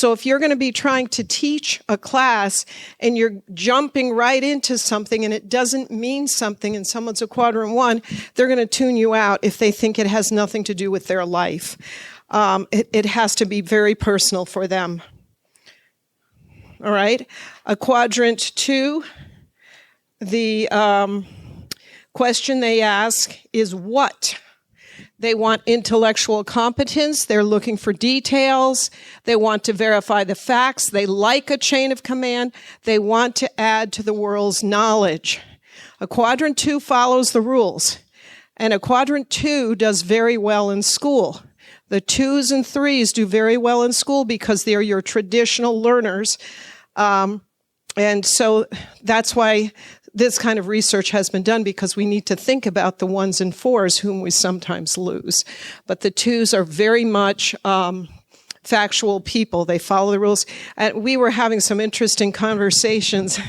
So if you're going to be trying to teach a class and you're jumping right into something and it doesn't mean something and someone's a quadrant 1, they're going to tune you out if they think it has nothing to do with their life. It has to be very personal for them. All right. A quadrant 2, the question they ask is what? They want intellectual competence. They're looking for details. They want to verify the facts. They like a chain of command. They want to add to the world's knowledge. A quadrant 2 follows the rules. And a quadrant 2 does very well in school. The 2s and 3s do very well in school because they're your traditional learners. And so that's why this kind of research has been done, because we need to think about the 1s and 4s whom we sometimes lose. But the 2s are very much factual people. They follow the rules. And we were having some interesting conversations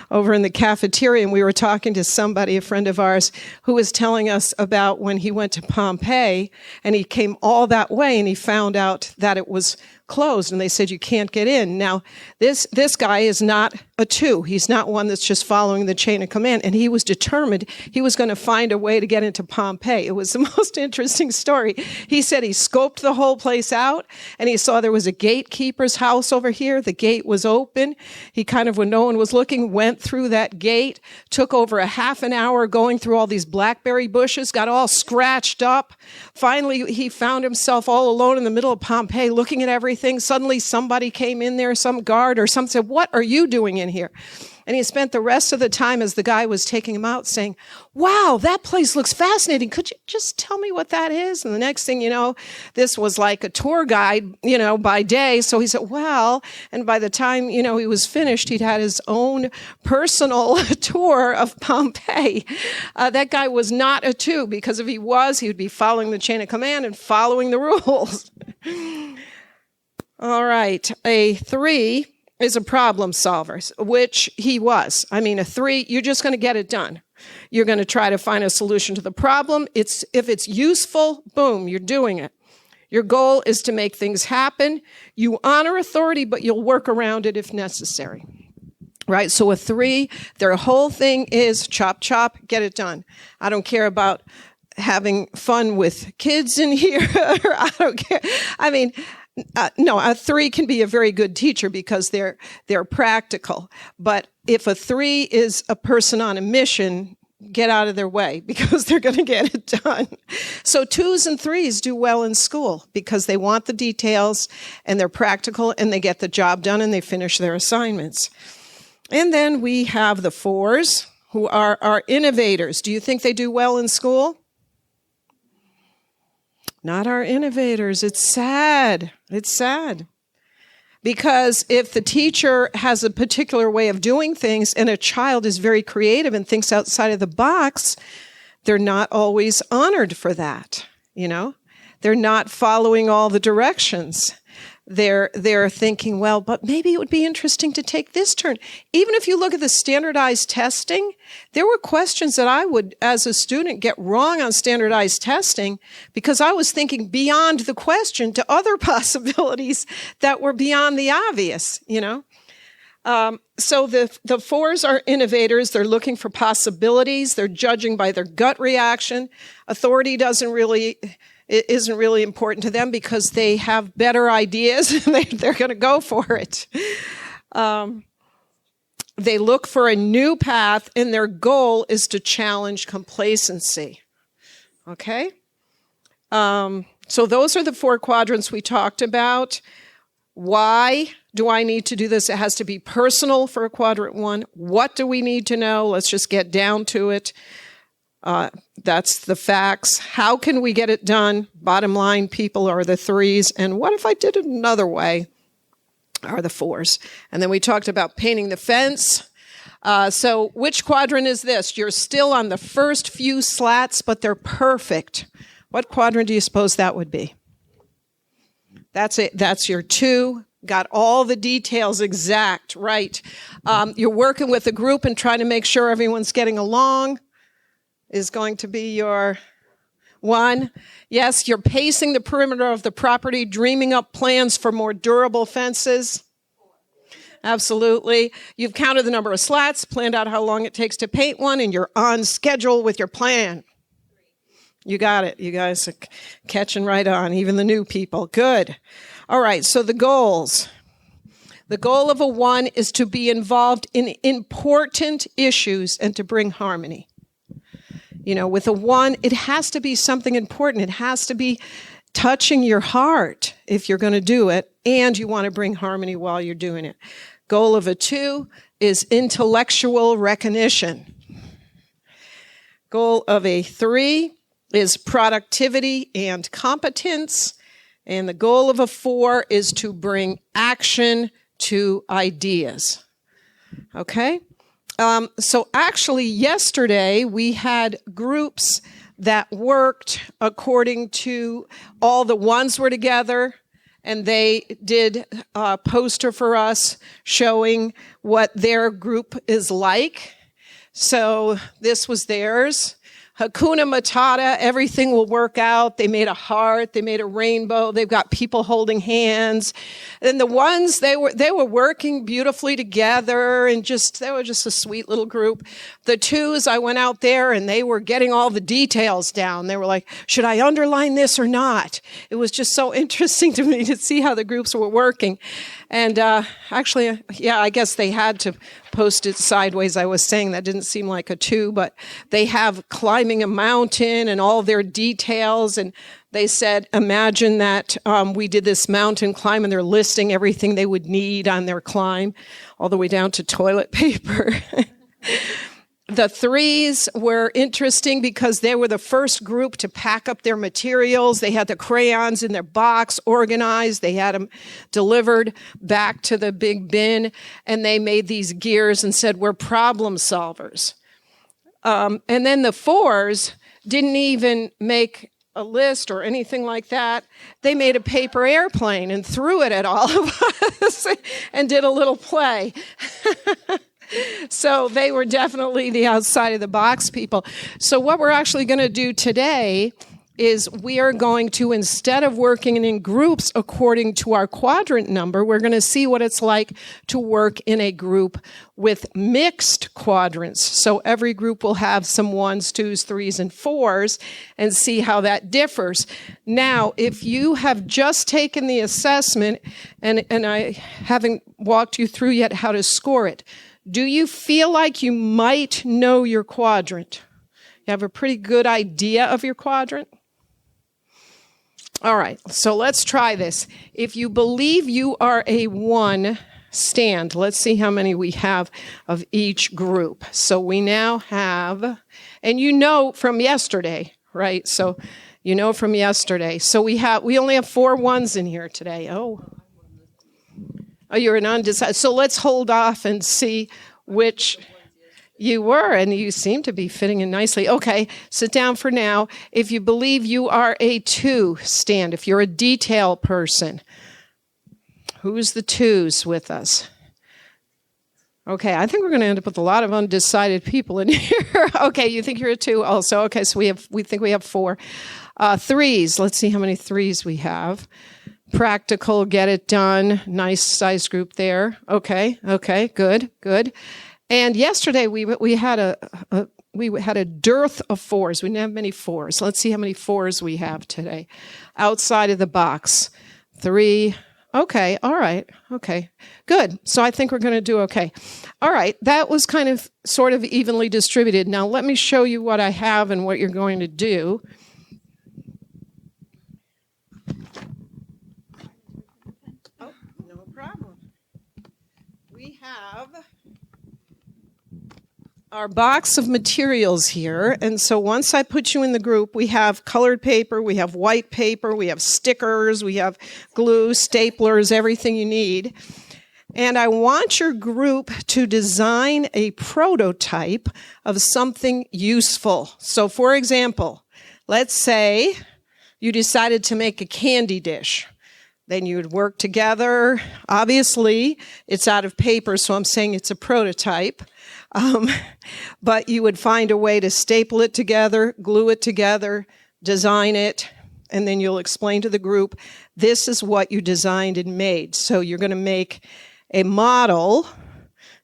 over in the cafeteria, and we were talking to somebody, a friend of ours, who was telling us about when he went to Pompeii, and he came all that way, and he found out that it was closed, and they said, you can't get in. Now, this guy is not a 2. He's not one that's just following the chain of command, and he was determined he was going to find a way to get into Pompeii. It was the most interesting story. He said he scoped the whole place out, and he saw there was a gatekeeper's house over here. The gate was open. He kind of, when no one was looking, went through that gate, took over a half an hour going through all these blackberry bushes, got all scratched up. Finally, he found himself all alone in the middle of Pompeii looking at everything. Suddenly somebody came in there, some guard or something, said, what are you doing in here? And he spent the rest of the time as the guy was taking him out saying, wow, that place looks fascinating. Could you just tell me what that is? And the next thing you know, this was like a tour guide, by day. So he said, well, and by the time, he was finished, he'd had his own personal tour of Pompeii. That guy was not a 2, because if he was, he would be following the chain of command and following the rules. All right. A 3 is a problem solver, which he was. I mean, a 3, you're just going to get it done. You're going to try to find a solution to the problem. If it's useful, boom, you're doing it. Your goal is to make things happen. You honor authority, but you'll work around it if necessary. Right? So a 3, their whole thing is chop, chop, get it done. I don't care about having fun with kids in here. I don't care. I mean, no, a 3 can be a very good teacher because they're practical. But if a 3 is a person on a mission, get out of their way because they're going to get it done. So 2s and 3s do well in school because they want the details and they're practical and they get the job done and they finish their assignments. And then we have the 4s who are our innovators. Do you think they do well in school? Not our innovators. It's sad. It's sad. Because if the teacher has a particular way of doing things and a child is very creative and thinks outside of the box, they're not always honored for that, They're not following all the directions. They're thinking, well, but maybe it would be interesting to take this turn. Even if you look at the standardized testing, there were questions that I would, as a student, get wrong on standardized testing because I was thinking beyond the question to other possibilities that were beyond the obvious, So the 4s are innovators. They're looking for possibilities. They're judging by their gut reaction. Authority it isn't really important to them because they have better ideas and they're going to go for it. They look for a new path and their goal is to challenge complacency. Okay? So those are the 4 quadrants we talked about. Why do I need to do this? It has to be personal for a quadrant 1. What do we need to know? Let's just get down to it. That's the facts. How can we get it done? Bottom line, people are the 3s. And what if I did it another way? Are the 4s. And then we talked about painting the fence. So which quadrant is this? You're still on the first few slats, but they're perfect. What quadrant do you suppose that would be? That's it. That's your 2. Got all the details exact, right? You're working with a group and trying to make sure everyone's getting along. Is going to be your 1. Yes, you're pacing the perimeter of the property, dreaming up plans for more durable fences. Absolutely. You've counted the number of slats, planned out how long it takes to paint one, and you're on schedule with your plan. You got it. You guys are catching right on, even the new people. Good. All right, so the goals. The goal of a 1 is to be involved in important issues and to bring harmony. With a 1, it has to be something important. It has to be touching your heart if you're going to do it, and you want to bring harmony while you're doing it. Goal of a 2 is intellectual recognition. Goal of a 3 is productivity and competence. And the goal of a 4 is to bring action to ideas. Okay? So actually yesterday we had groups that worked according to all the 1s were together, and they did a poster for us showing what their group is like. So this was theirs. Hakuna Matata, everything will work out. They made a heart. They made a rainbow. They've got people holding hands. And the 1s, they were working beautifully together, and they were just a sweet little group. The 2s, I went out there and they were getting all the details down. They were like, should I underline this or not? It was just so interesting to me to see how the groups were working. And actually, I guess they had to post it sideways. I was saying that didn't seem like a 2, but they have climbing a mountain and all their details. And they said, imagine that we did this mountain climb, and they're listing everything they would need on their climb, all the way down to toilet paper. The 3s were interesting because they were the first group to pack up their materials. They had the crayons in their box organized. They had them delivered back to the big bin, and they made these gears and said, we're problem solvers. And then the 4s didn't even make a list or anything like that. They made a paper airplane and threw it at all of us and did a little play. So they were definitely the outside of the box people. So what we're actually going to do today is we are going to, instead of working in groups according to our quadrant number, we're going to see what it's like to work in a group with mixed quadrants. So every group will have some 1s, 2s, 3s, and 4s, and see how that differs. Now, if you have just taken the assessment, and I haven't walked you through yet how to score it, do you feel like you might know your quadrant? You have a pretty good idea of your quadrant? All right, so let's try this. If you believe you are a 1, stand. Let's see how many we have of each group. So we now have, and you know from yesterday, right? So you know from yesterday. So we only have 4 1s in here today. Oh, you're an undecided. So let's hold off and see which you were, and you seem to be fitting in nicely. Okay, sit down for now. If you believe you are a 2, stand. If you're a detail person, who's the 2s with us? Okay, I think we're going to end up with a lot of undecided people in here. Okay, you think you're a 2 also. Okay, so we think we have 4. 3s, let's see how many 3s we have. Practical, get it done. Nice size group there. Okay, good. And yesterday we had a dearth of 4s. We didn't have many 4s. Let's see how many 4s we have today. Outside of the box. 3. Okay, all right. Okay, good. So I think we're going to do okay. All right, that was kind of sort of evenly distributed. Now let me show you what I have and what you're going to do. We have our box of materials here, and so once I put you in the group, we have colored paper, we have white paper, we have stickers, we have glue, staplers, everything you need. And I want your group to design a prototype of something useful. So for example, let's say you decided to make a candy dish. Then you would work together. Obviously, it's out of paper, so I'm saying it's a prototype. But you would find a way to staple it together, glue it together, design it, and then you'll explain to the group, this is what you designed and made. So you're going to make a model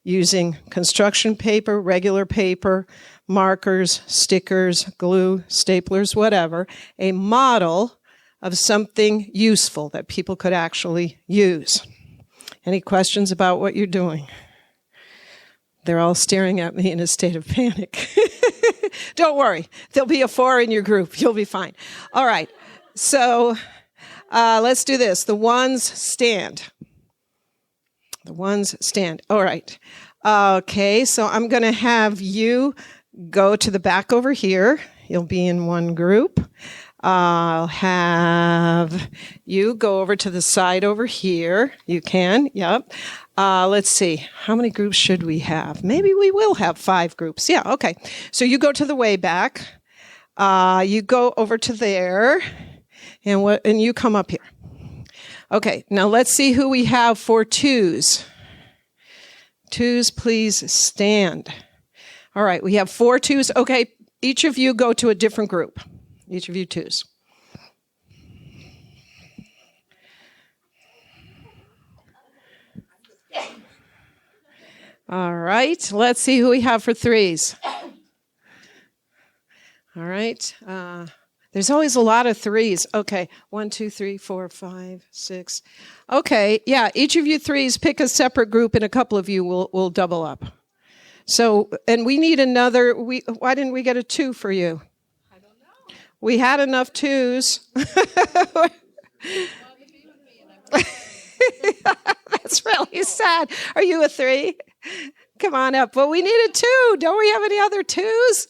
using construction paper, regular paper, markers, stickers, glue, staplers, whatever, a model of something useful that people could actually use. Any questions about what you're doing? They're all staring at me in a state of panic. Don't worry. There'll be a 4 in your group. You'll be fine. All right. So let's do this. The ones stand. The ones stand. All right. Okay. So I'm going to have you go to the back over here. You'll be in one group. I'll have you go over to the side over here. You can. Yep. Let's see. How many groups should we have? Maybe we will have 5 groups. Yeah. Okay. So you go to the way back. You go over to there, and you come up here. Okay. Now let's see who we have for 2s. 2s, please stand. All right. We have 4 2s. Okay. Each of you go to a different group. Each of you 2s. All right. Let's see who we have for 3s. All right. There's always a lot of 3s. Okay. 1, 2, 3, 4, 5, 6. Okay. Yeah. Each of you 3s, pick a separate group, and a couple of you will double up. So, and we need another. Why didn't we get a 2 for you? We had enough 2s. That's really sad. Are you a 3? Come on up. Well, we need a 2. Don't we have any other 2s?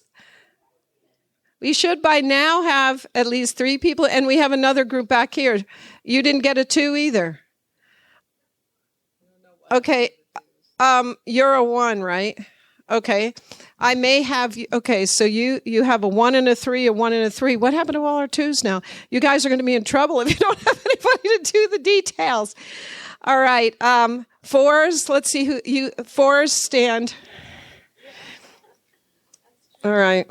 We should by now have at least 3 people, and we have another group back here. You didn't get a 2 either. Okay. You're a 1, right? Okay. I may have you. Okay, so you have a 1 and a 3, a 1 and a 3. What happened to all our 2s now? You guys are going to be in trouble if you don't have anybody to do the details. All right. 4s. Let's see who you 4s stand. All right.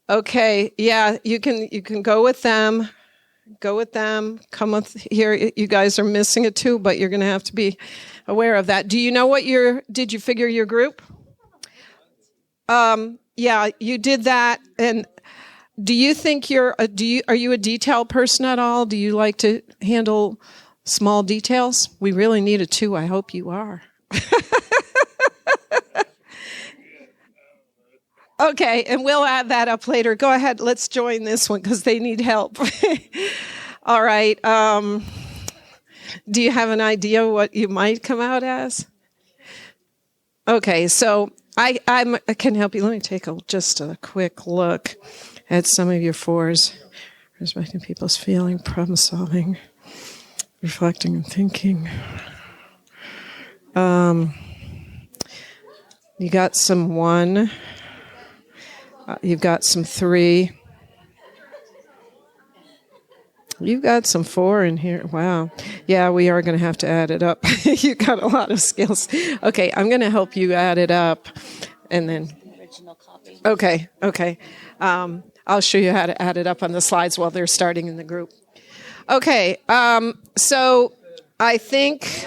Okay. Yeah, you can go with them. Go with them. Come with here. You guys are missing a 2, but you're going to have to be aware of that. Do you know what did you figure your group? Yeah, you did that. And do you think are you a detail person at all? Do you like to handle small details? We really need a 2. I hope you are. Okay, and we'll add that up later. Go ahead. Let's join this one because they need help. All right. Do you have an idea what you might come out as? Okay, so I can help you. Let me take just a quick look at some of your 4s. Respecting people's feeling, problem solving, reflecting and thinking. You got some 1. You've got some 3. You've got some 4 in here. Wow. Yeah, we are going to have to add it up. You got a lot of skills. Okay, I'm going to help you add it up. And then. Original copy. Okay. I'll show you how to add it up on the slides while they're starting in the group. Okay, so I think.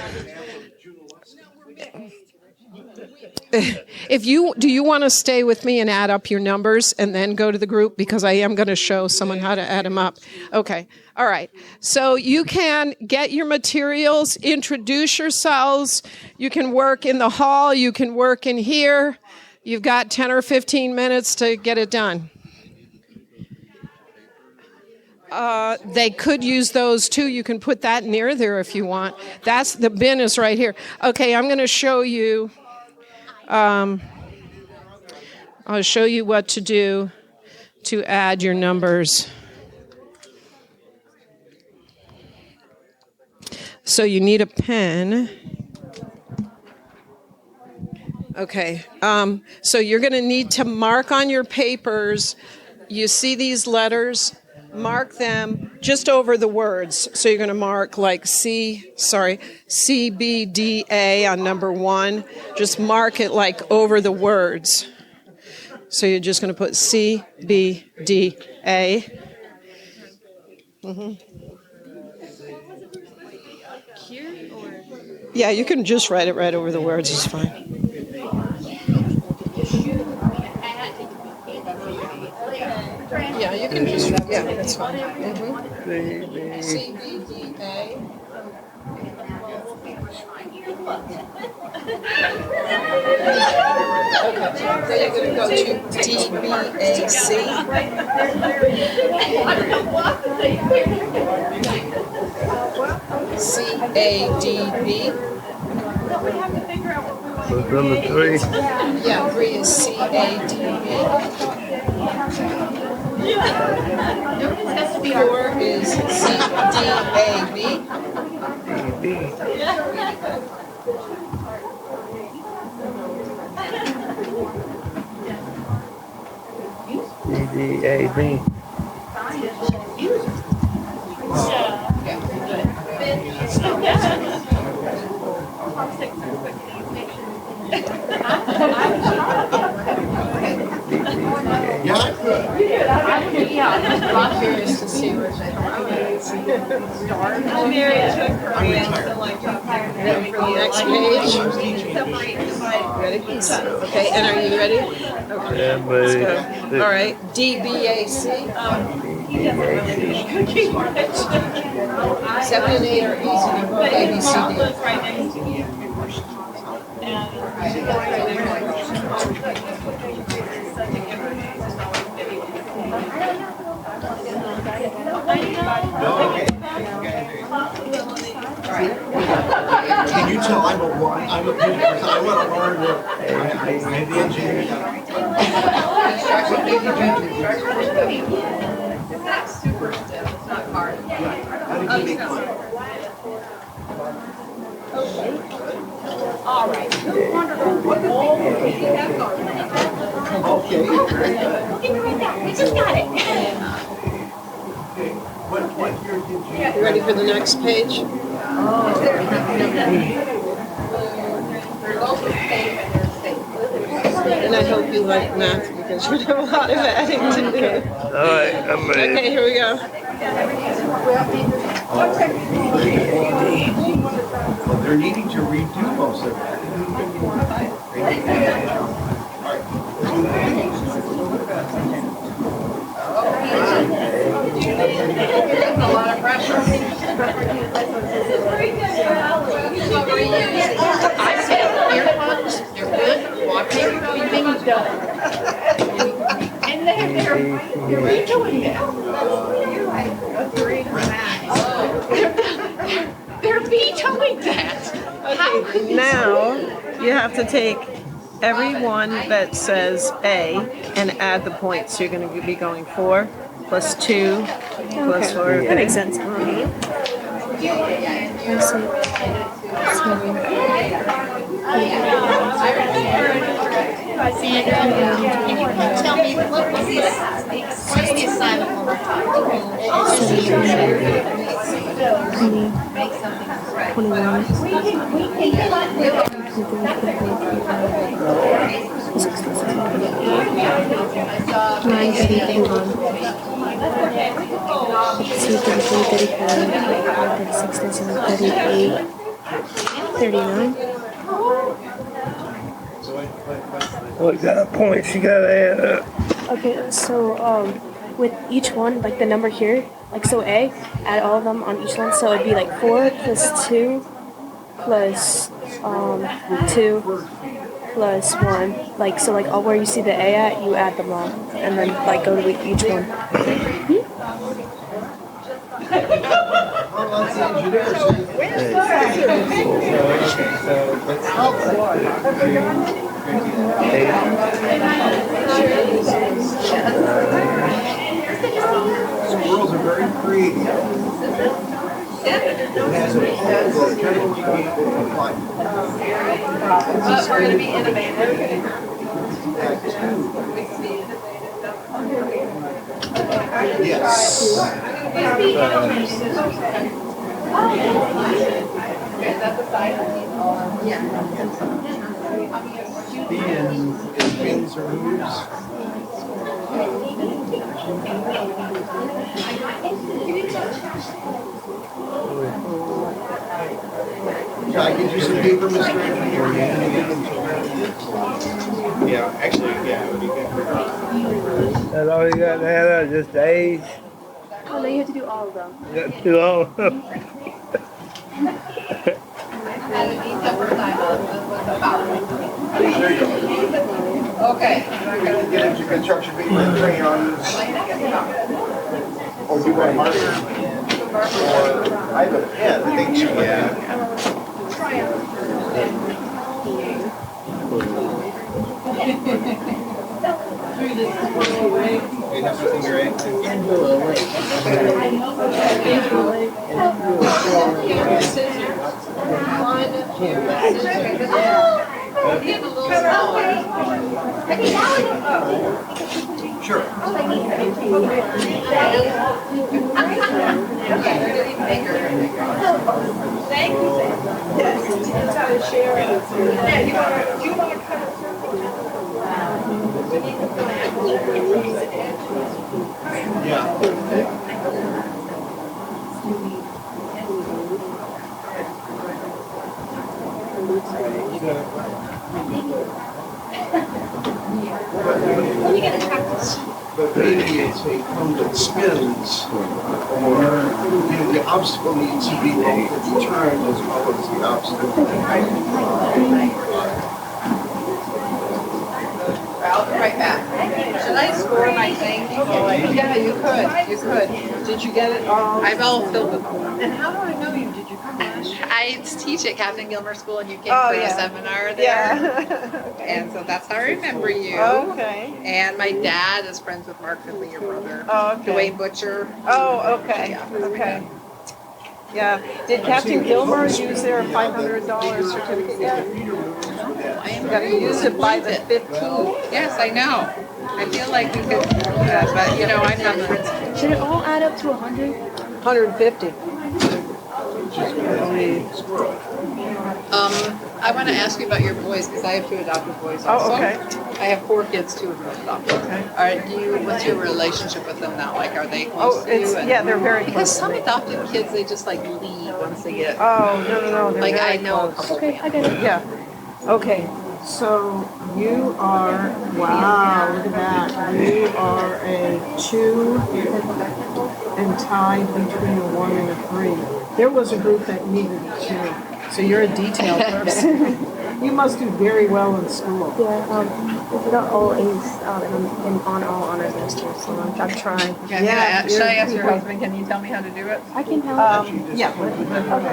Do you want to stay with me and add up your numbers and then go to the group? Because I am going to show someone how to add them up. Okay. All right. So you can get your materials, introduce yourselves. You can work in the hall. You can work in here. You've got 10 or 15 minutes to get it done. They could use those too. You can put that near there if you want. The bin is right here. Okay. I'm going to show you. I'll show you what to do to add your numbers. So you need a pen. Okay. So you're going to need to mark on your papers. You see these letters? Mark them just over the words. So you're going to mark like C, B, D, A on number 1. Just mark it like over the words. So you're just going to put C, B, D, A. Yeah, you can just write it right over the words. It's fine. Yeah, you can just, yeah, that's fine. C, B, D, A. Okay, then you're going to go to D, B, A, C. C, A, D, B. So number 3. Yeah, 3 is C, A, D, B. 4 is C, D, A, B. D, D, A, B. I'm curious to see where they start. Ready for the next page? Ready? Okay, and are you ready? Okay. Yeah, Let's but go. All right, D, B, A, C. 7 and 8 are easy. A, B, C, D. Can you tell I'm a because I want to learn what I'm the engineer. It's not super stiff, it's not hard. All right. Okay. We just got it. What year did you? You ready for the next page? And I hope you like math because you have a lot of adding to do. all right, I'm ready. Okay, here we go. Well, they're needing to redo most of that. A lot of pressure. I said earplugs, they're good. Water, everything's done. And they're redoing it. They're vetoing that. How could this Now you have to take every one that says A and add the points. You're going to be going 4 plus 2 plus 4. That makes sense. Sandra, can you tell me what was the assignment one more time? Make something correct. 21. Nine, 30, 31. 2, 33, 34, 36, 37, 38, 39. What kind of points you gotta add up? Okay, so with each one, like the number here, like so A, add all of them on each one. So it'd be like 4 plus 2 plus 2 plus 1. Like so, like all where you see the A at, you add them all, and then like go to each one. Girls are very creative. It has a whole vocabulary you can't apply. But we're going to be innovative. Yes. Is that the size of these? Yeah. And wins or moves. Can I get you some paper, Mr. Anthony, or yeah, actually, yeah, it would be good. That's all you got to have, just A's. Oh, no, you have to do all of them. You got to do all of them. Okay. Get into construction paper and crayons. Or do you want a marker? Or I have a pen, I think she would. Sure. Thank you. Yes. That's how to share it. Yeah, you want to cut it? Yeah. But maybe it's a cone that spins, or the obstacle needs to be turned as well as the obstacle. I'll be right back. Should I score my thing? Yeah, you could. You could. Did you get it all? I've all filled with them. And how do I know you? Did you come last year? I teach at Captain Gilmer School and you came Oh, for yeah. a seminar there. Yeah. And so that's how I remember you. Okay. And my dad is friends with Mark Finley, your brother. Oh, okay. Dwayne Butcher. Oh, okay. Yeah. Okay. Yeah. Did Captain Gilmer use their $500 certificate yet? I am You got to use it by the 15th. Yes, I know. I feel like we could, but you know, I'm not the principal. Should it all add up to 100? 150. I want to ask you about your boys because I have 2 adopted boys also. Oh, okay. I have 4 kids, 2 of them adopted. Okay. What's your relationship with them now? Like, are they close Oh, to you? it's And- yeah, they're very Because close. some adopted kids, they just like leave once they get. Oh, no. They're Like very I know a close. couple. Okay, I get it. Yeah. Okay. So you are, wow, look at that. You are a 2 and tied between a 1 and a 3. There was a group that needed a 2. So you're a detail person. You must do very well in school. Yeah, I got all A's and on all honors last year, so I'm trying. Okay, Yeah, should I ask you're- your husband? Can you tell me how to do it? I can help. Yeah.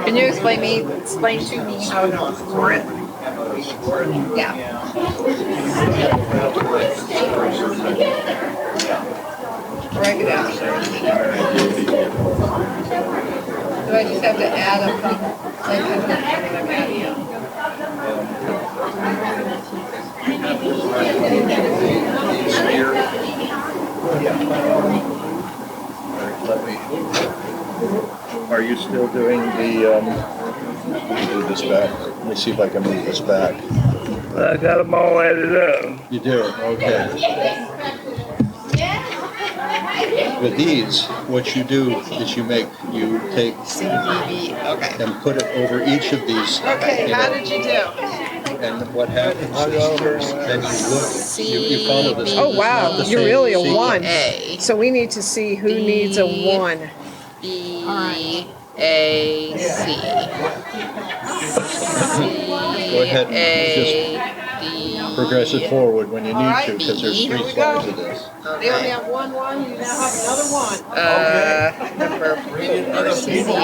Can you explain to me how to score it? Yeah. Write it out. Do I just have to add a thing? Like, I'm adding. Are you still doing the, move this back? Let me see if I can move this back. I got them all added up. You do, okay. With these, what you do is you take CDB. Okay. and put it over each of these. Okay, you how know, did you do? And what happens is then you look, you follow this. Oh, wow. It's not the You're same really a sequence. 1. A, So we need to see who needs a 1. B, A, C. Go ahead A, and D. just progress it forward when you need to, because there's Here 3 we slides go. of this. They only have 1, you now have another 1. Number 4, C, D, A,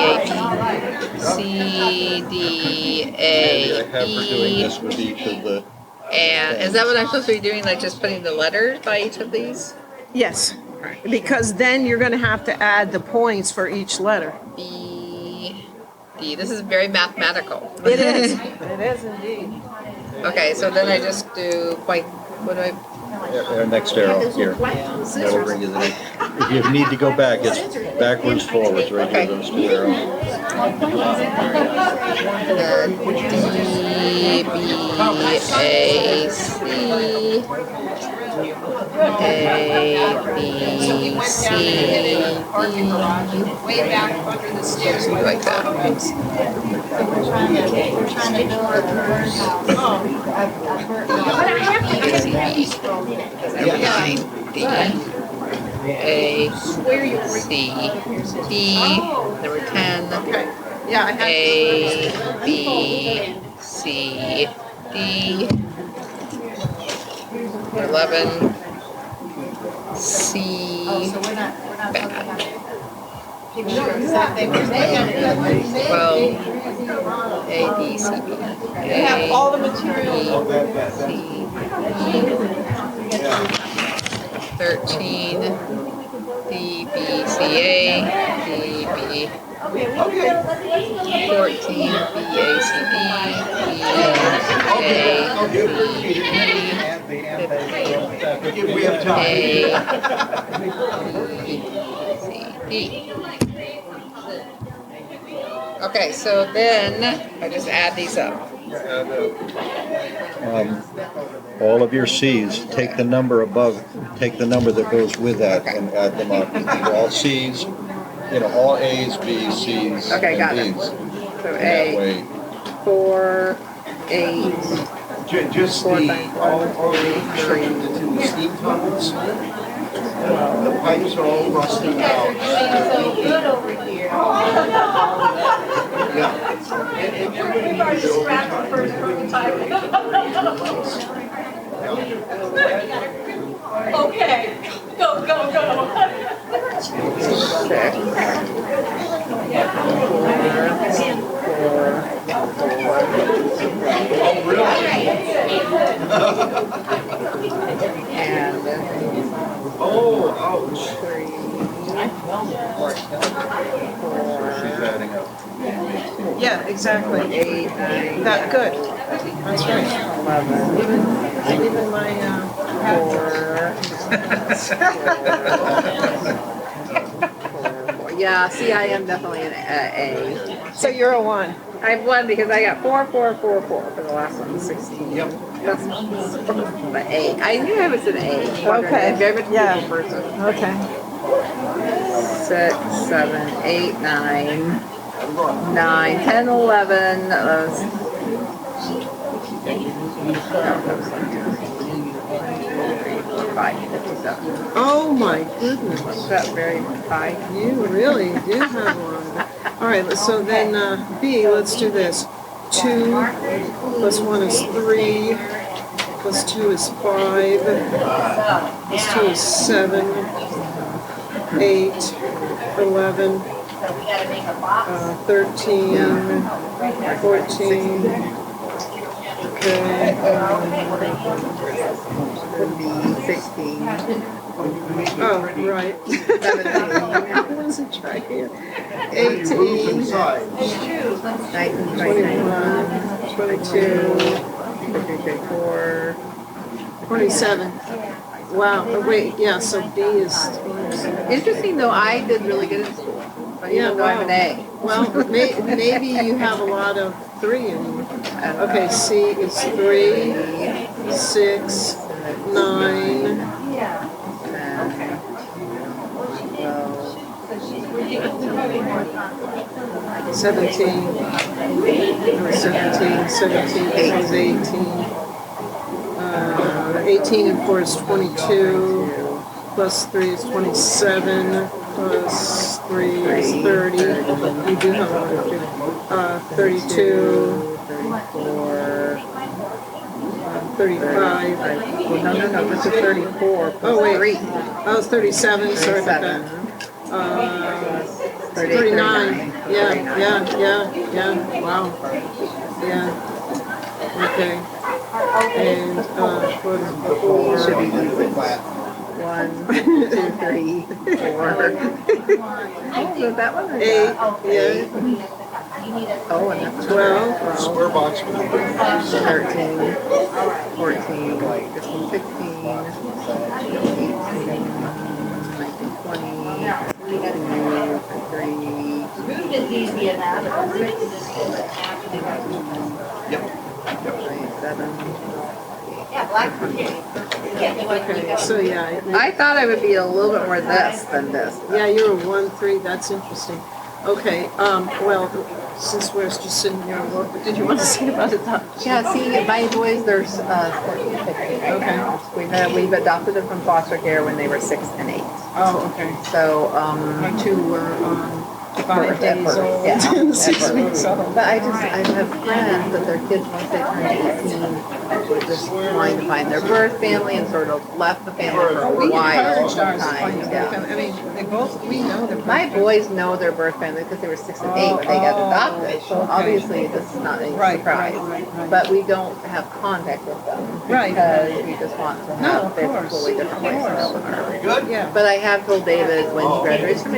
B, C, D, A, I have her doing E. this with each of the, And is that what I'm supposed to be doing? Like just putting the letters by each of these? Yes. Because then you're going to have to add the points for each letter. B, D. This is very mathematical. It is. It is indeed. Okay, so then I just do what do I? next arrow here. That'll bring you there. If you need to go back, it's backwards, forwards, right here, those 2 arrows. Way back under the stairs. Like that. We're trying to build a D, A, C, D, number 10, Yeah, I have. A, B, C, D, 11, C, bad. 12, A, B, C, B, We have all the material. C, 13, D, B, C, A, D, B, 14, B, A, C, D, B, A, B, If we have time. A, B, C, D. Okay, so then I just add these up. All of your C's, take the number above, take the number that goes with that and add them up. All C's, all A's, B's, C's, Okay, got and it. D's. So That A, way, 4, 8, Just the, all the construction that's in the steam tunnels, the pipes are all rusting out. So good over here. Yeah. We've already scrapped the first prototype. Okay, go, go, go. 6, 4, Oh, ouch. 3, she's adding up. Yeah, exactly. 8, 9, That, good. That's right. 11, Even my, 4. Yeah, see, I am definitely an A. so you're a 1. I have 1 because I got 4, 4, 4, 4 for the last one, 16. Yep. That's the A. I knew I was an A. Okay, I'm very much a yeah. people person. Okay. 6, 7, 8, 9, 9, 10, 11. That was 5, 57. Oh my goodness. Was that very high? You really do have a lot of it. All right, so then B, let's do this. 2 plus 1 is 3, plus 2 is 5, plus 2 is 7, 8, 11, 13, 14. Okay. Would be 16. Oh, right. 17. Wasn't trying here. Roofs 18, inside. 19, 21, 22, 24. 27. Wow. Oh, wait, yeah, so B is. Interesting though, I did really good in school. But Yeah, even though I'm an A. Well, maybe you have a lot of 3 in you. Okay, C is 3, 6, 9. 17, 17 is 18. 18 and 4 is 22, plus 3 is 27, plus 3 is 30. You do have a lot of 32, 34. 35. Well, no, this is 34 plus Oh, wait. 3. Oh, it's 37, sorry about that. 39. Yeah, wow. Yeah. Okay. And, what is the 4? Should be flat. 1, 2, 3, 4. Oh, is that one? 8, yeah. Oh, and that's 12. Square box. 13, 14, 15, 16, 18, 19, 20, 22, 23, Okay, so yeah, I thought I would be a little bit more this than this. yeah, you're a 1-3. That's interesting. Okay, well, since we're just sitting here, what did you want to say about it? Yeah, see, my boys, they're 14 and 15. Okay. We've adopted them from foster care when they were 6 and 8. Oh, okay. So, My two were 5 days old yeah, and 6 weeks old. But I have friends that their kids, once they turned 18, actually just wanting to find their birth family and sort of left the family for a We while. encouraged ours to find Time, their yeah. birth family. I mean, they both, we know their birth My family. boys know their birth family because they were 6 and 8 when they got adopted. So okay. obviously this is not a Right, surprise. right. But we don't have contact with them Right. because we just want to No, have of their course. completely different lifestyle than ours. Good? Yeah. But I have told David when he graduates from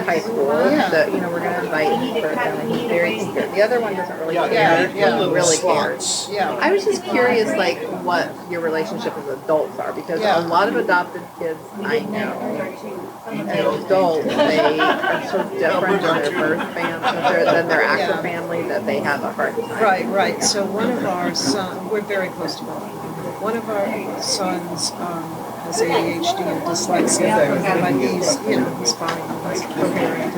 high school Yeah. that, you know, we're going to invite him for a He's very eager. The other one doesn't really care. yeah. He really cares. Yeah. I was just curious, like, what your relationship as adults are, because Yeah. a lot of adopted kids I know, as adults, they are so different in their birth family than their actual family that they have a hard time. Right. So one of our sons, we're very close to both. One of our sons has ADHD and dyslexia, but he's, he's fine. He's coherent.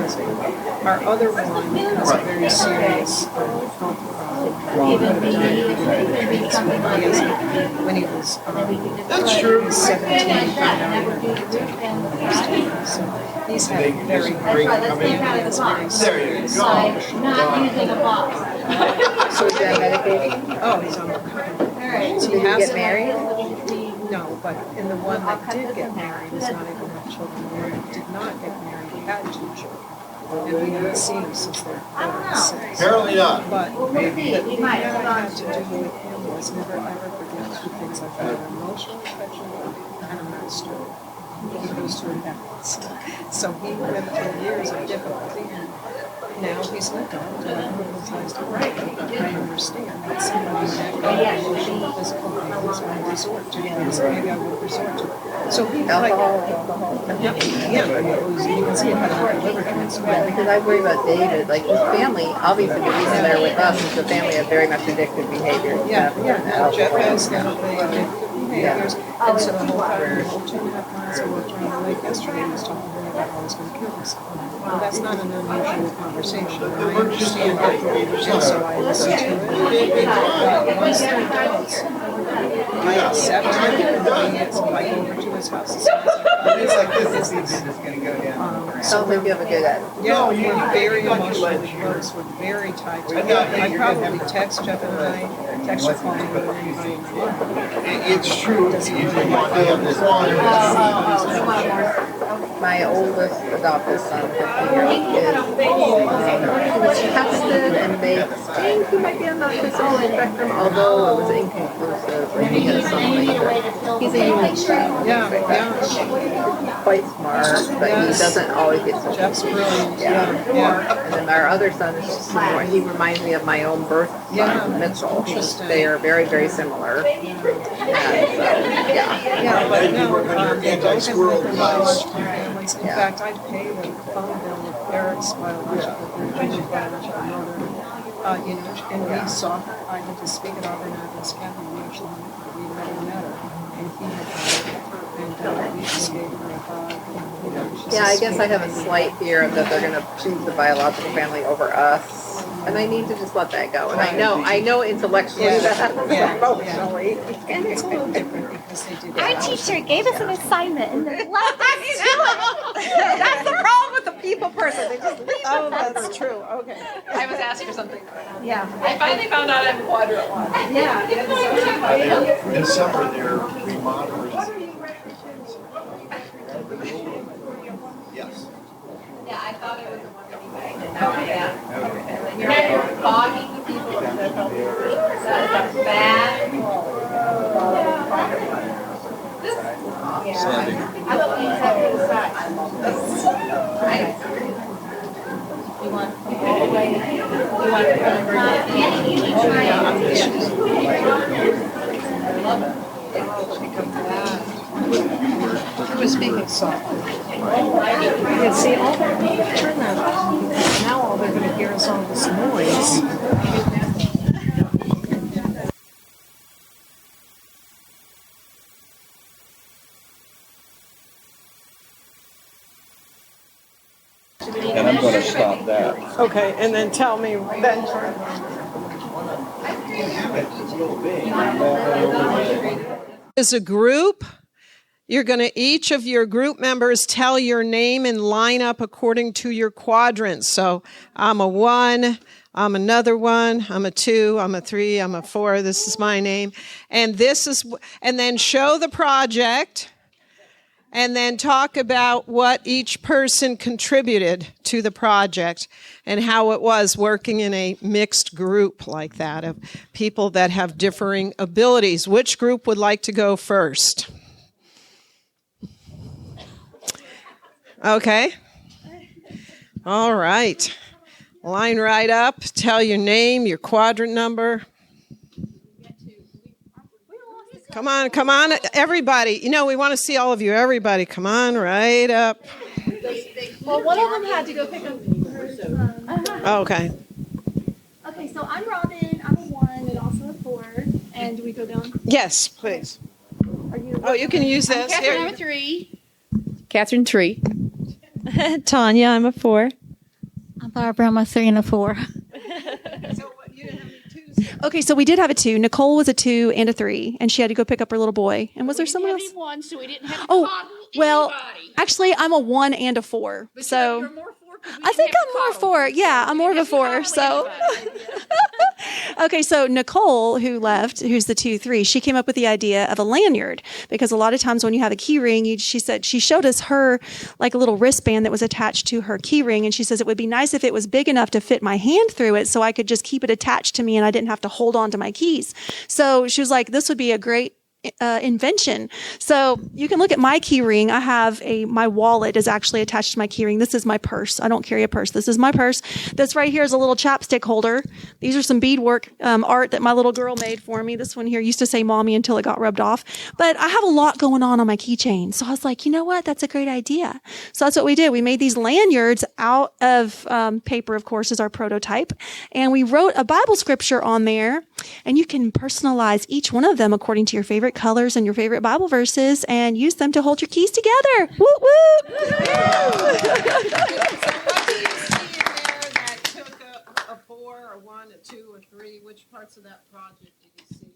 Our other one has a very serious health problem. When he was That's true. 17, he found out he had so he's had a very hard time. He has very serious. Not using a box. So is that medicated? Oh, he's on the Did he get married? No, but in the one that did get married is not able to have children. The one that did not get married, he had 2 children. And we haven't seen him since they were 6. Apparently not. But the thing that I had to do with him was never ever forget 2 things. I've got an emotional affection and a master. He goes to balance. So he went through years of difficulty, and now he's an adult and empathize to right. I understand that somebody that emotional, physical things will resort to things maybe I would resort to. So he Alcohol. you can see it had a liver Yeah, transplant. because I worry about David, like his family, obviously the reason they're with us is the family have very much addictive behavior. Yeah, Alcohol. Jeff has now addictive behaviors, and so the whole time, 2.5 miles I walked around the lake yesterday, he was talking to me about how he's going to kill himself. Well, that's not an unusual conversation, and I understand it, and so I listen to it. Once they're adults, I accept it, and I go over to his house. It's like this is gonna go down. Sounds like you have a good attitude. Yeah, we're very emotionally close, we're very tight. I probably text Jeff and I, text or call him more than anybody in the world. It's true. You want to have this one. My oldest adopted son, 15-year-old kid, he was tested and they think he might be on the autism spectrum, although it was inconclusive. Like he has some like he's a human being. Yeah. Quite smart, but he doesn't always get so Jeff's brilliant. Yeah. Yeah. And then our other son is just more, he reminds me of my own birth son, Mitchell. They are very, very similar. And so, yeah. Yeah, but no, they both have Anti-squirrel lived their class. lives families. In Yeah. fact, I paid a phone bill with Eric's biological mother. And we saw her. I went to speak at Auburn Adams County. We actually never met her, and he had got it. And we just gave her a hug. And, she's Yeah, a I guess sweet I have a lady. slight fear that they're going to choose the biological family over us. And I need to just let that go. And I know intellectually that, emotionally. And it's a little different because they did. Our teacher gave us an assignment and then left us to it. That's the problem with the people person. They just leave Oh, that's true. Okay. I was asked for something. Yeah. I finally found out I'm quadrant 1. In summer, they're remodeling. Yes. Yeah, I thought it was a 135. You're fogging the people that help you. That's bad. Sandy. I love the exactly the size. You want all the way, you want it He was speaking softly. You can see all their turn that off. Now all their they're going to hear us all this noise. And I'm going to stop that. Okay, and then tell me, then As a group, you're going to, each of your group members tell your name and line up according to your quadrants. So I'm a 1, I'm another 1, I'm a 2, I'm a 3, I'm a 4, this is my name. And then show the project. And then talk about what each person contributed to the project and how it was working in a mixed group like that of people that have differing abilities. Which group would like to go first? Okay. All right. Line right up. Tell your name, your quadrant number. Come on, everybody. We want to see all of you. Everybody, come on, right up. Well, one of them had to go pick up her. Okay. Okay, so I'm Robin. I'm a 1 and also a 4. And do we go down? Yes, please. You can use this. Catherine, I'm a 3. Catherine, 3. Tanya, I'm a 4. I'm Barbara. I'm a 3 and a 4. Okay, so we did have a 2. Nicole was a 2 and a 3, and she had to go pick up her little boy. And was there someone else? One, so we didn't have to Well, actually, I'm a 1 and a 4. So you're more 4 'cause we I think didn't I'm more 4. Yeah, I'm more of a 4. So okay, so Nicole, who's the 2-3, she came up with the idea of a lanyard because a lot of times when you have a key ring, she showed us her like a little wristband that was attached to her key ring, and she says it would be nice if it was big enough to fit my hand through it so I could just keep it attached to me and I didn't have to hold on to my keys. So she was like, this would be a great invention. So you can look at my key ring. I have my wallet is actually attached to my key ring. This is my purse. I don't carry a purse. This is my purse. This right here is a little chapstick holder. These are some beadwork art that my little girl made for me. This one here used to say mommy until it got rubbed off. But I have a lot going on my keychain. So I was like, you know what? That's a great idea. So that's what we did. We made these lanyards out of paper, of course, is our prototype. And we wrote a Bible scripture on there. And you can personalize each one of them according to your favorite colors and your favorite Bible verses and use them to hold your keys together. Woo woo! So what do you see in there that took a 4, a 1, a 2, a 3? Which parts of that project did you see?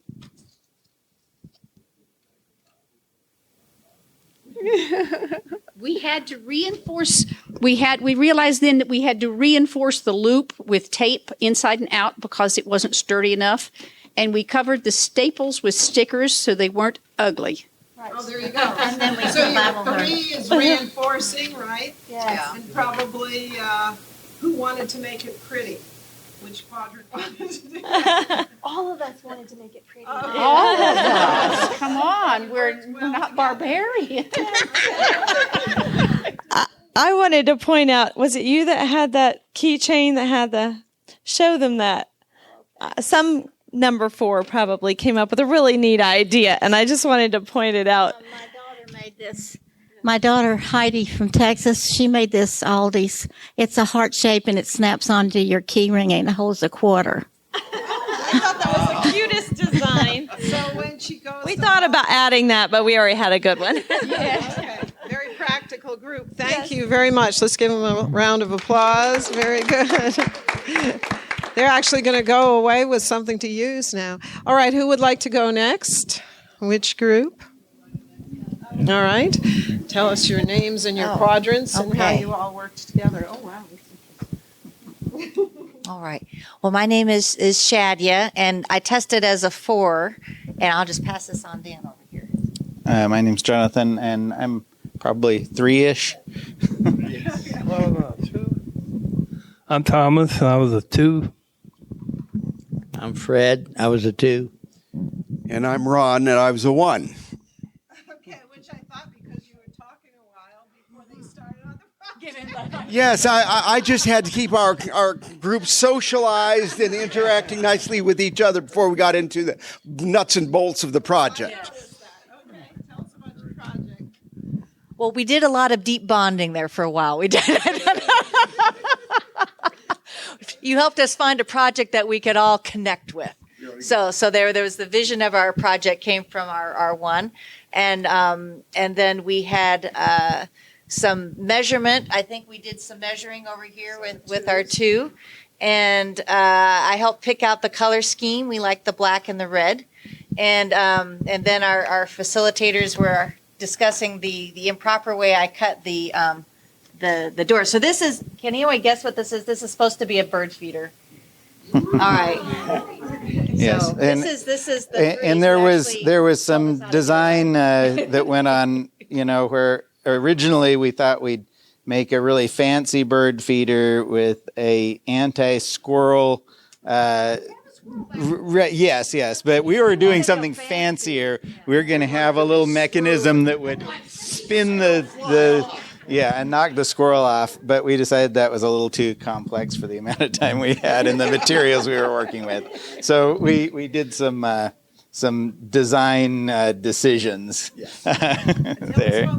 We had to reinforce. We realized then that we had to reinforce the loop with tape inside and out because it wasn't sturdy enough, and we covered the staples with stickers so they weren't ugly. Right. Oh, there you go. And then we so Bible your 3 is reinforcing, right? Yes. And probably who wanted to make it pretty? Which quadrant wanted to do that? All of us wanted to make it pretty. All of us. Come on, we're not barbarians. I wanted to point out, was it you that had that keychain that had show them that? Some number 4 probably came up with a really neat idea, and I just wanted to point it out. My daughter made this. My daughter, Heidi from Texas, she made this Aldi's. It's a heart shape, and it snaps onto your key ring and holds a quarter. I thought that was the cutest design. So when she goes, We thought about adding that, but we already had a good one. Yeah. Okay. Very practical group. Thank you very much. Let's give them a round of applause. Very good. They're actually going to go away with something to use now. All right. Who would like to go next? Which group? All right. Tell us your names and your quadrants and how you all worked together. Oh, wow. All right. Well, my name is Shadia, and I tested as a 4, and I'll just pass this on Dan over here. My name's Jonathan, and I'm probably 3-ish. I'm Thomas, and I was a 2. I'm Fred. I was a 2. And I'm Ron, and I was a 1. Okay, which I thought because you were talking a while before they started on the project. Yes, I just had to keep our group socialized and interacting nicely with each other before we got into the nuts and bolts of the project. Okay, tell us about your project. Well, we did a lot of deep bonding there for a while. We did. you helped us find a project that we could all connect with. So there was the vision of our project came from our one, and then we had some measurement. I think we did some measuring over here with our two, and I helped pick out the color scheme. We like the black and the red, and then our facilitators were discussing the improper way I cut the door. So this is. Can anyone guess what this is? This is supposed to be a bird feeder. All right. Yes, So this is the and there was some design that went on, where originally we thought we'd make a really fancy bird feeder with a anti-squirrel. Yes, but we were doing something fancier. We were going to have a little mechanism that would spin and knock the squirrel off, but we decided that was a little too complex for the amount of time we had and the materials we were working with. So we did some design decisions there.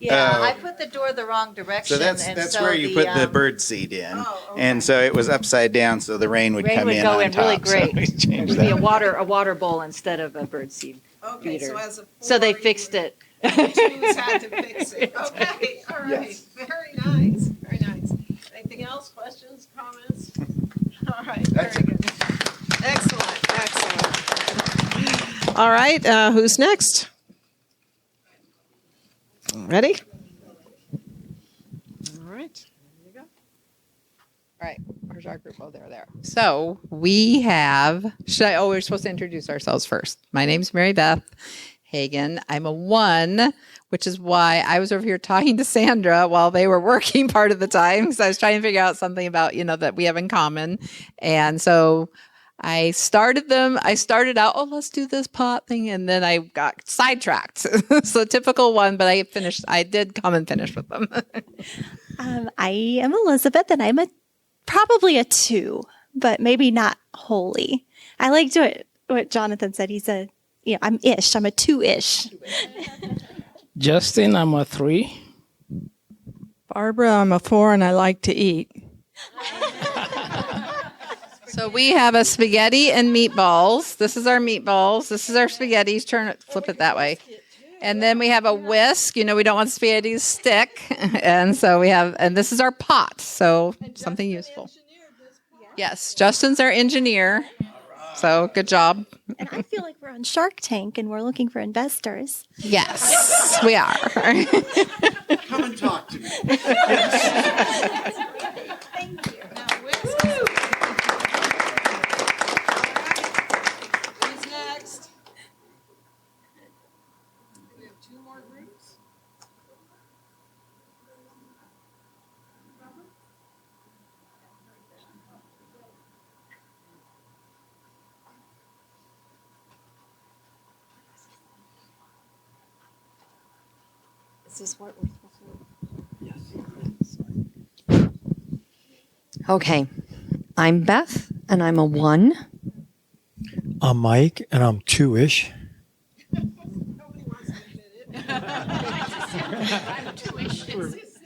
Yeah, I put the door the wrong direction. So that's where you put the bird seed in, and so it was upside down, so the rain would come in on top. Really great. So we changed It would be that. a water bowl instead of a bird seed feeder. So They fixed it. The twos had to fix it. Okay, all right. Yes. Very nice. Very nice. Anything else? Questions, comments? All right, very good. Excellent. All right, who's next? Ready? All right. All right, where's our group? Oh, there. So we have, we're supposed to introduce ourselves first. My name's Mary Beth Hagen. I'm a 1, which is why I was over here talking to Sandra while they were working part of the time, because I was trying to figure out something about, that we have in common. And so I started out, let's do this pot thing. And then I got sidetracked. So typical 1, but I did come and finish with them. I am Elizabeth, and I'm probably a 2, but maybe not wholly. I liked what Jonathan said. He said, I'm ish. I'm a 2-ish. Justin, I'm a 3. Barbara, I'm a 4, and I like to eat. So we have a spaghetti and meatballs. This is our meatballs. This is our spaghettis. Flip it that way. And then we have a whisk. We don't want spaghetti to stick. And so and this is our pot. So something useful. Yes, Justin's our engineer. So good job. And I feel like we're on Shark Tank and we're looking for investors. Yes, we are. Come and talk to me. Thank you. Now, who's next? We have 2 more groups. Is this what we're supposed to do? Okay, I'm Beth, and I'm a 1. I'm Mike, and I'm 2-ish.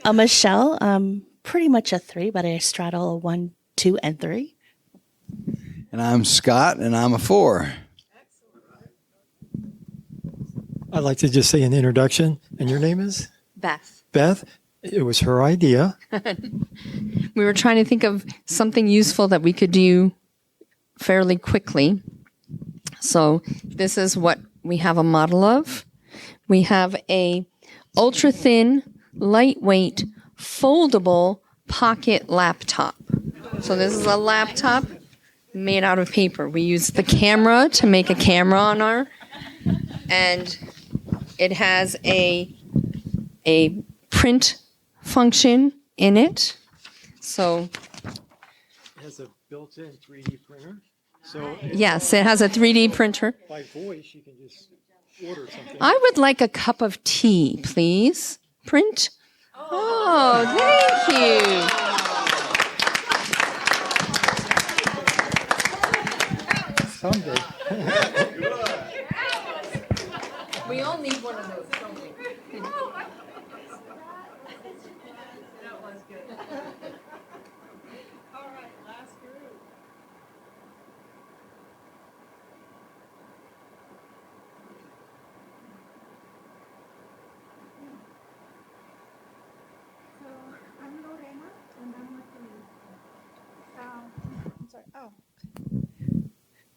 I'm Michelle. I'm pretty much a 3, but I straddle a 1, 2, and 3. And I'm Scott, and I'm a 4. I'd like to just say an introduction. And your name is? Beth. Beth. It was her idea. We were trying to think of something useful that we could do fairly quickly. So this is what we have a model of. We have a ultra thin, lightweight, foldable pocket laptop. So this is a laptop made out of paper. We use the camera to make a camera on our, and it has a print function in it. So It has a built-in 3D printer. So yes, it has a 3D printer. by voice, you can just order something. I would like a cup of tea, please. Print. Oh, thank you. Someday. We all need one of those, don't we?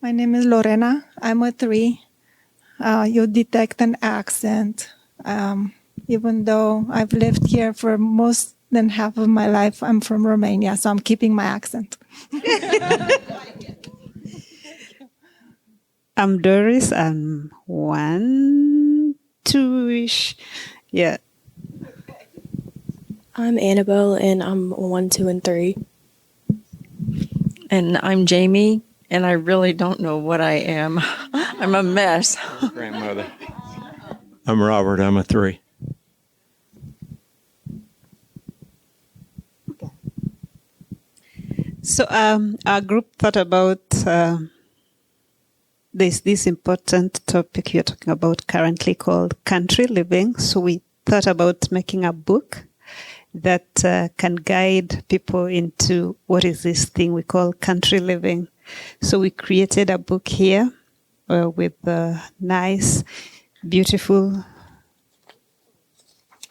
My name is Lorena. I'm a 3. You detect an accent. Even though I've lived here for most than half of my life, I'm from Romania, so I'm keeping my accent. I'm Doris. I'm 1, 2-ish. Yeah. I'm Annabelle, and I'm 1, 2, and 3. And I'm Jamie, and I really don't know what I am. I'm a mess. Grandmother. I'm Robert. I'm a 3. So our group thought about this important topic you're talking about currently called country living. So we thought about making a book that can guide people into what is this thing we call country living. So we created a book here with nice, beautiful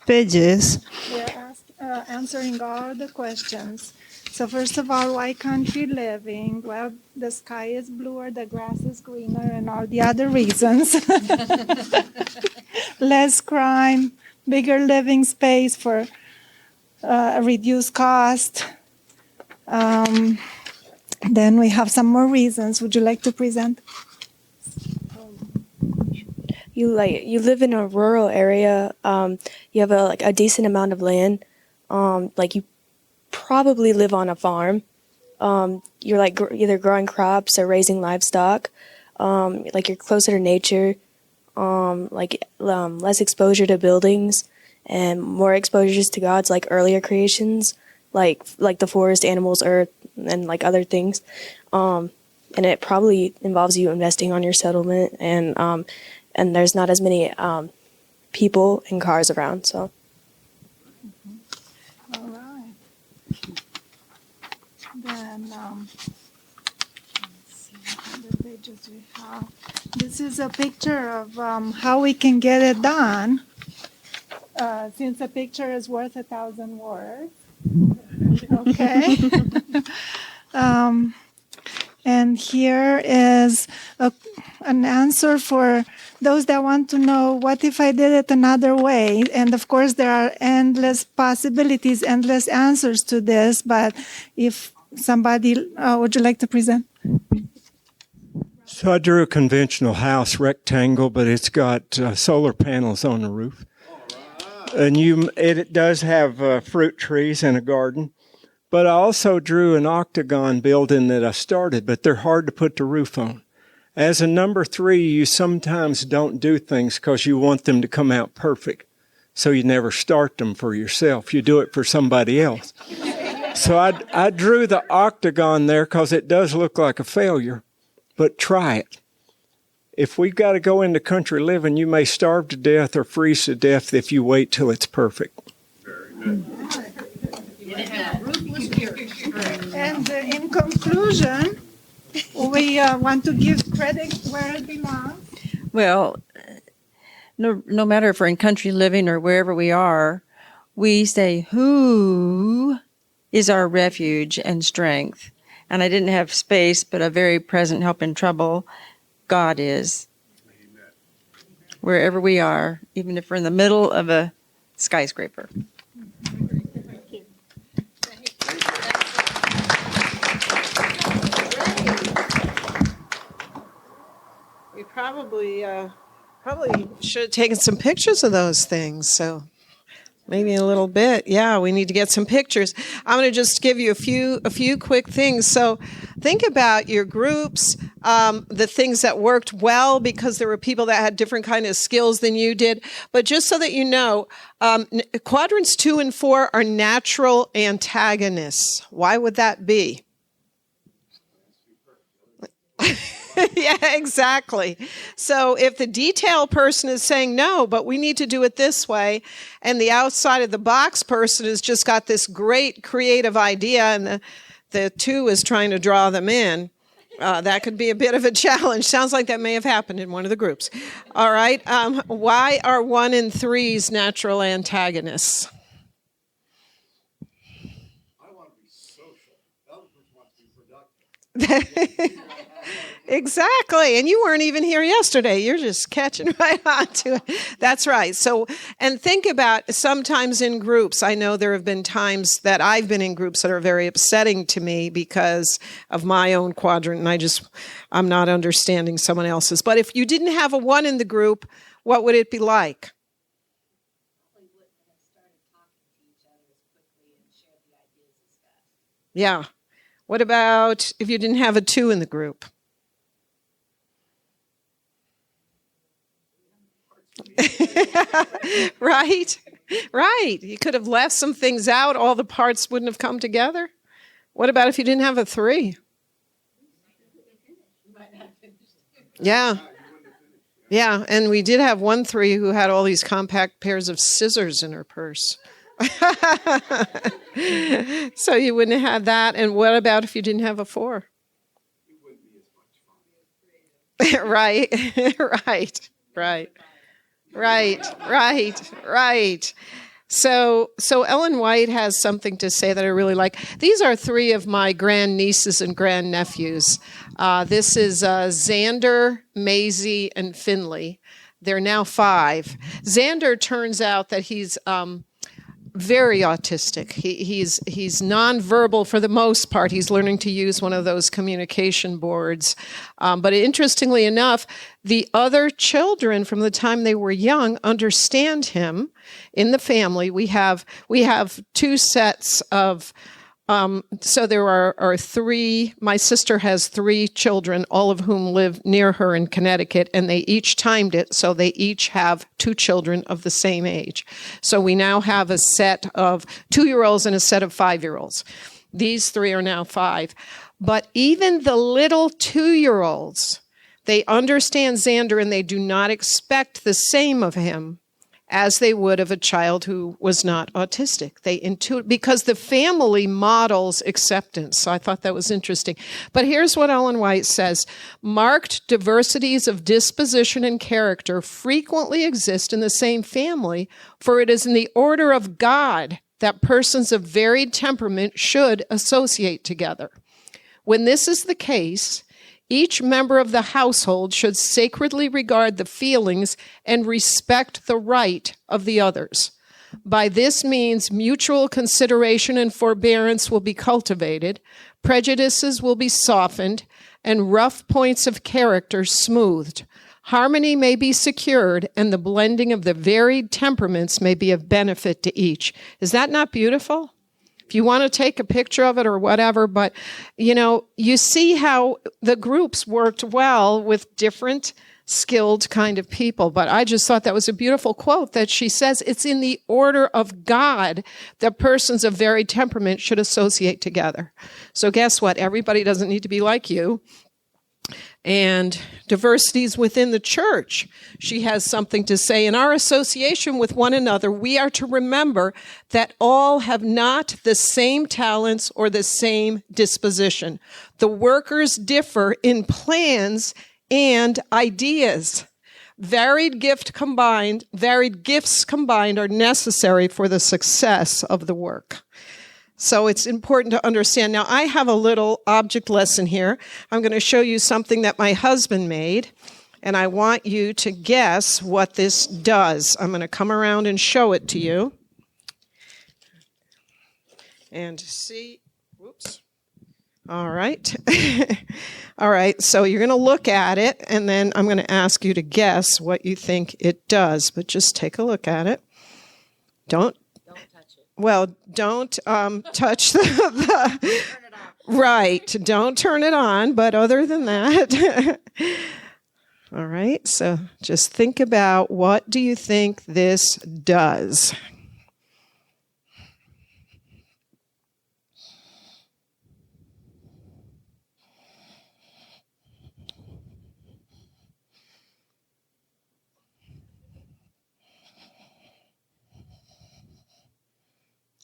pages. We're answering all the questions. So first of all, why country living? Well, the sky is bluer, the grass is greener, and all the other reasons. Less crime, bigger living space for a reduced cost. Then we have some more reasons. Would you like to present? You live in a rural area. You have a decent amount of land. You probably live on a farm. You're either growing crops or raising livestock. You're closer to nature. Less exposure to buildings and more exposures to gods, like earlier creations, like the forest, animals, earth, and other things. And it probably involves you investing on your settlement, and there's not as many people and cars around. So. All right. Then let's see what other pages we have. This is a picture of how we can get it done. Since a picture is worth 1,000 words. Okay. And here is an answer for those that want to know, what if I did it another way? And of course, there are endless possibilities, endless answers to this. But if somebody, would you like to present? So I drew a conventional house, rectangle, but it's got solar panels on the roof. And it does have fruit trees and a garden. But I also drew an octagon building that I started, but they're hard to put the roof on. As a number 3, you sometimes don't do things because you want them to come out perfect. So you never start them for yourself. You do it for somebody else. So I drew the octagon there because it does look like a failure. But try it. If we've got to go into country living, you may starve to death or freeze to death if you wait till it's perfect. Very good. And in conclusion, we want to give credit where it belongs. Well, no matter if we're in country living or wherever we are, we say, who is our refuge and strength? And I didn't have space, but a very present help in trouble. God is. Amen. Wherever we are, even if we're in the middle of a skyscraper. We probably should have taken some pictures of those things. So maybe a little bit. Yeah, we need to get some pictures. I'm going to just give you a few quick things. So think about your groups, the things that worked well because there were people that had different kind of skills than you did. But just so that you know, quadrants 2 and 4 are natural antagonists. Why would that be? Yeah, exactly. So if the detail person is saying, no, but we need to do it this way, and the outside of the box person has just got this great creative idea, and the 2 is trying to draw them in, that could be a bit of a challenge. Sounds like that may have happened in one of the groups. All right. Why are 1 and 3s natural antagonists? I want to be social. The other person wants to be productive. Exactly. And you weren't even here yesterday. You're just catching right on to it. That's right. So, and think about sometimes in groups, I know there have been times that I've been in groups that are very upsetting to me because of my own quadrant, and I'm not understanding someone else's. But if you didn't have a 1 in the group, what would it be like? Yeah. What about if you didn't have a 2 in the group? Right? Right. You could have left some things out. All the parts wouldn't have come together. What about if you didn't have a 3? Yeah. Yeah. And we did have one 3 who had all these compact pairs of scissors in her purse. So you wouldn't have that. And what about if you didn't have a 4? Right. Right. Right. Right. So Ellen White has something to say that I really like. These are 3 of my grandnieces and grandnephews. This is Xander, Maisie, and Finley. They're now 5. Xander turns out that he's very autistic. He's nonverbal for the most part. He's learning to use one of those communication boards. But interestingly enough, the other children from the time they were young understand him. In the family, we have 2 sets of. So there are 3. My sister has 3 children, all of whom live near her in Connecticut, and they each timed it, so they each have 2 children of the same age. So we now have a set of 2-year-olds and a set of 5-year-olds. These 3 are now 5. But even the little 2-year-olds, they understand Xander and they do not expect the same of him as they would of a child who was not autistic. They intuit because the family models acceptance. So I thought that was interesting. But here's what Ellen White says. Marked diversities of disposition and character frequently exist in the same family, for it is in the order of God that persons of varied temperament should associate together. When this is the case, each member of the household should sacredly regard the feelings and respect the right of the others. By this means, mutual consideration and forbearance will be cultivated, prejudices will be softened, and rough points of character smoothed. Harmony may be secured, and the blending of the varied temperaments may be of benefit to each. Is that not beautiful? If you want to take a picture of it or whatever, but, you see how the groups worked well with different skilled kind of people. But I just thought that was a beautiful quote that she says it's in the order of God that persons of varied temperament should associate together. So guess what? Everybody doesn't need to be like you. And diversities within the church. She has something to say. In our association with one another, we are to remember that all have not the same talents or the same disposition. The workers differ in plans and ideas. Varied gifts combined are necessary for the success of the work. So it's important to understand. Now, I have a little object lesson here. I'm going to show you something that my husband made, and I want you to guess what this does. I'm going to come around and show it to you. And see, whoops. All right. All right, so you're going to look at it, and then I'm going to ask you to guess what you think it does. But just take a look at it. Don't touch the right. Don't turn it on. But other than that, all right. So just think about what do you think this does?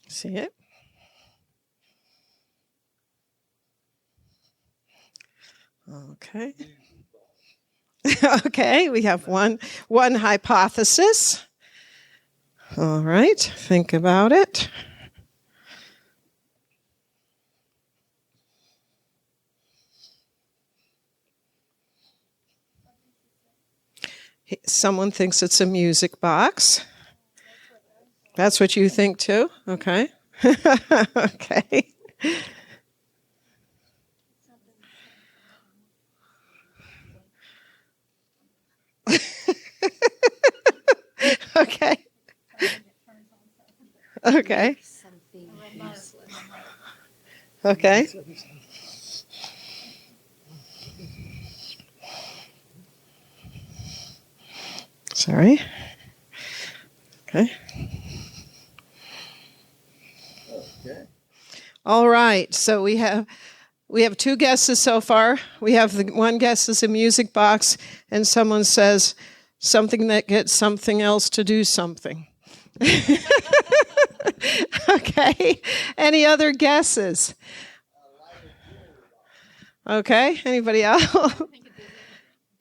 See it? Okay. Okay, we have one hypothesis. All right, think about it. Someone thinks it's a music box. That's what you think too? Okay. Okay. Okay. Okay. Okay. Sorry. Okay. All right. So we have two guesses so far. We have the one guess is a music box, and someone says something that gets something else to do something. Okay. Any other guesses? Okay. Anybody else?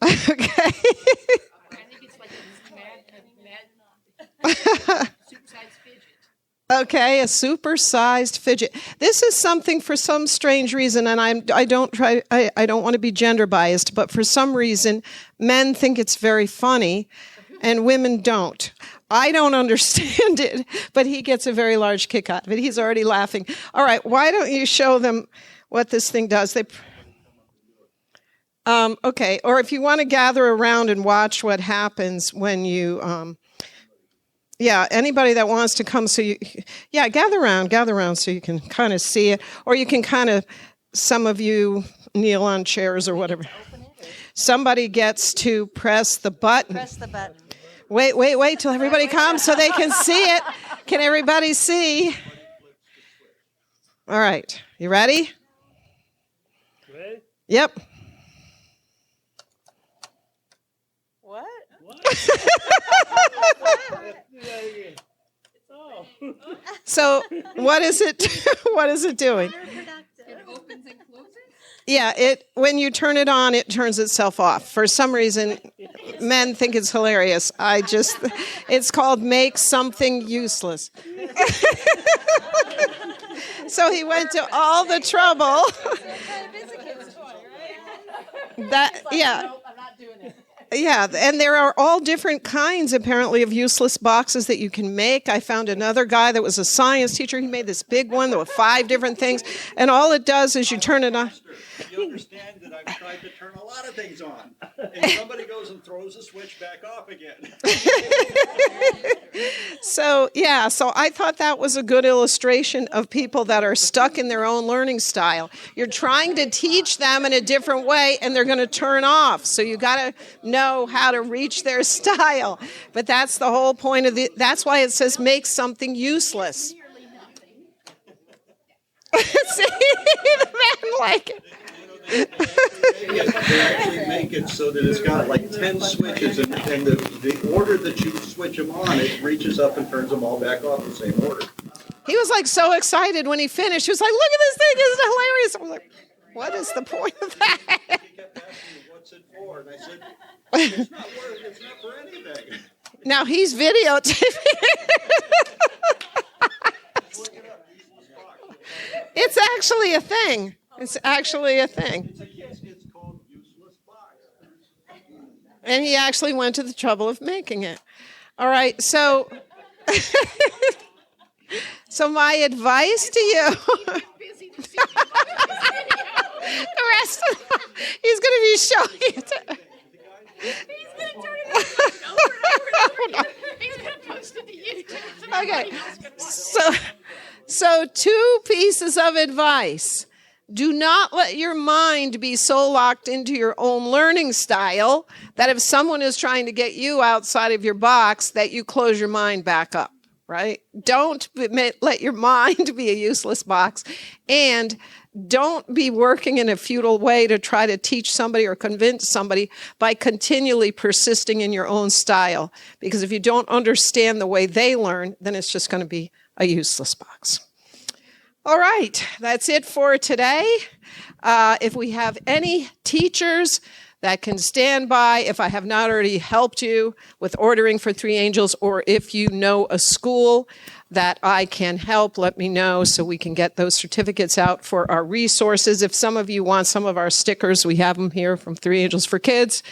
Okay. Okay, a supersized fidget. This is something for some strange reason, and I don't want to be gender biased, but for some reason, men think it's very funny, and women don't. I don't understand it, but he gets a very large kick out of it. He's already laughing. All right, why don't you show them what this thing does? Okay, or if you want to gather around and watch what happens when you, anybody that wants to come, gather around so you can kind of see it, or you can kind of, some of you kneel on chairs or whatever. Somebody gets to press the button. Press the button. Wait till everybody comes so they can see it. Can everybody see? All right, you ready? Ready? Yep. What? So what is it? What is it doing? It opens and closes? Yeah, when you turn it on, it turns itself off. For some reason, men think it's hilarious. It's called Make Something Useless. So he went to all the trouble. Yeah, and there are all different kinds, apparently, of useless boxes that you can make. I found another guy that was a science teacher. He made this big one. There were 5 different things. And all it does is you turn it on. You understand that I've tried to turn a lot of things on, and somebody goes and throws the switch back off again. So I thought that was a good illustration of people that are stuck in their own learning style. You're trying to teach them in a different way, and they're going to turn off. So you got to know how to reach their style. But that's the whole point of that's why it says make something useless. See, the man like it. They actually make it so that it's got like 10 switches, and the order that you switch them on, it reaches up and turns them all back off in the same order. He was like so excited when he finished. He was like, look at this thing, isn't it hilarious? I'm like, what is the point of that? He kept asking me, what's it for? And I said, it's not for anything. Now he's videotaping. It's actually a thing. It's actually a thing. It's called useless box. And he actually went to the trouble of making it. All right, so my advice to you. The rest of he's going to be showing it. He's going to turn it over and over. He's going to post it to YouTube. Okay, so 2 pieces of advice. Do not let your mind be so locked into your own learning style that if someone is trying to get you outside of your box, that you close your mind back up, right? Don't let your mind be a useless box. And don't be working in a futile way to try to teach somebody or convince somebody by continually persisting in your own style. Because if you don't understand the way they learn, then it's just going to be a useless box. All right, that's it for today. If we have any teachers that can stand by, if I have not already helped you with ordering for 3 Angels, or if you know a school that I can help, let me know so we can get those certificates out for our resources. If some of you want some of our stickers, we have them here from 3 Angels for Kids.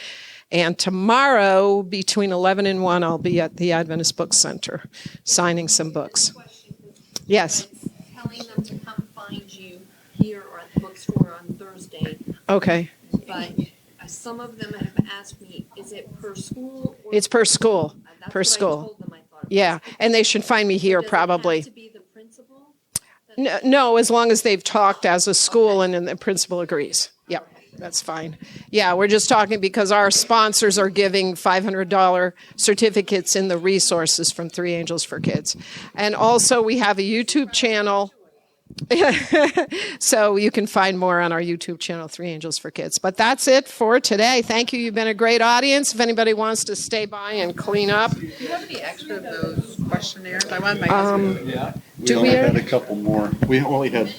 And tomorrow, between 11 and 1, I'll be at the Adventist Book Center signing some books. Yes. Telling them to come find you here or at the bookstore on Thursday. Okay. But some of them have asked me, is it per school? Or It's per school. That's Per what school. I told them I thought. Yeah, and they should find me here probably. Does it have to be the principal? No, as long as they've talked as a school and the principal agrees. Yeah, that's fine. Yeah, we're just talking because our sponsors are giving $500 certificates in the resources from Three Angels for Kids. And also we have a YouTube channel. So you can find more on our YouTube channel, Three Angels for Kids. But that's it for today. Thank you. You've been a great audience. If anybody wants to stay by and clean up. Do you have any extra of those questionnaires? I wanted my husband. Yeah. Do only we? had a couple more. We only had